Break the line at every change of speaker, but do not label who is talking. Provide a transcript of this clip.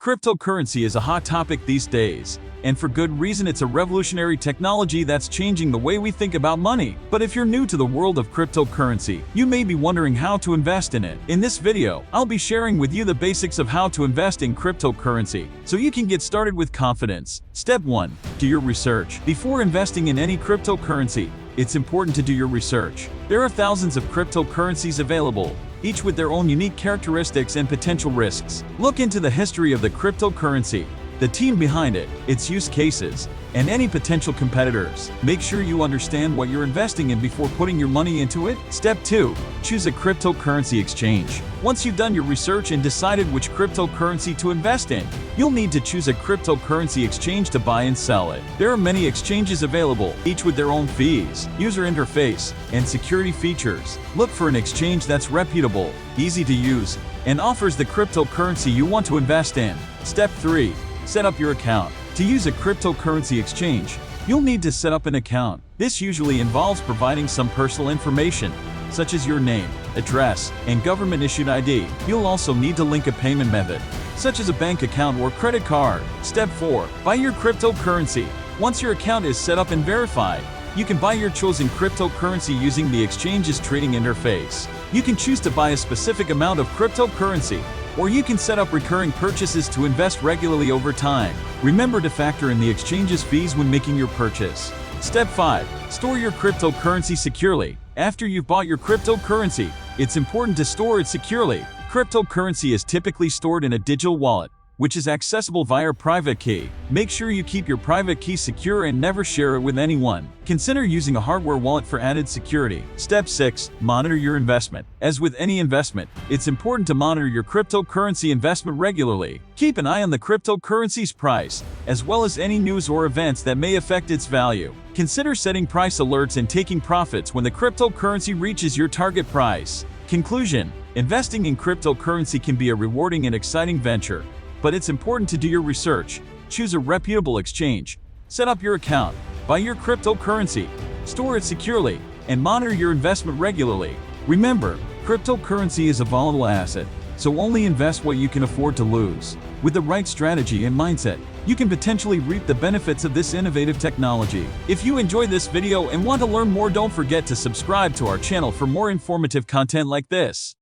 Cryptocurrency is a hot topic these days, and for good reason. It's a revolutionary technology that's changing the way we think about money. But if you're new to the world of cryptocurrency, you may be wondering how to invest in it. In this video, I'll be sharing with you the basics of how to invest in cryptocurrency, so you can get started with confidence. Step 1. Do your research. Before investing in any cryptocurrency, it's important to do your research. There are thousands of cryptocurrencies available, each with their own unique characteristics and potential risks. Look into the history of the cryptocurrency, the team behind it, its use cases, and any potential competitors. Make sure you understand what you're investing in before putting your money into it. Step 2. Choose a cryptocurrency exchange. Once you've done your research and decided which cryptocurrency to invest in, you'll need to choose a cryptocurrency exchange to buy and sell it. There are many exchanges available, each with their own fees, user interface, and security features. Look for an exchange that's reputable, easy to use, and offers the cryptocurrency you want to invest in. Step 3. Set up your account. To use a cryptocurrency exchange, you'll need to set up an account. This usually involves providing some personal information, such as your name, address, and government-issued ID. You'll also need to link a payment method, such as a bank account or credit card. Step 4. Buy your cryptocurrency. Once your account is set up and verified, you can buy your chosen cryptocurrency using the exchange's trading interface. You can choose to buy a specific amount of cryptocurrency, or you can set up recurring purchases to invest regularly over time. Remember to factor in the exchange's fees when making your purchase. Step 5. Store your cryptocurrency securely. After you've bought your cryptocurrency, it's important to store it securely. Cryptocurrency is typically stored in a digital wallet, which is accessible via private key. Make sure you keep your private key secure and never share it with anyone. Consider using a hardware wallet for added security. Step 6. Monitor your investment. As with any investment, it's important to monitor your cryptocurrency investment regularly. Keep an eye on the cryptocurrency's price, as well as any news or events that may affect its value. Consider setting price alerts and taking profits when the cryptocurrency reaches your target price. Conclusion: investing in cryptocurrency can be a rewarding and exciting venture, but it's important to do your research, choose a reputable exchange, set up your account, buy your cryptocurrency, store it securely, and monitor your investment regularly. Remember, cryptocurrency is a volatile asset, so only invest what you can afford to lose. With the right strategy and mindset, you can potentially reap the benefits of this innovative technology. If you enjoyed this video and want to learn more, don't forget to subscribe to our channel for more informative content like this.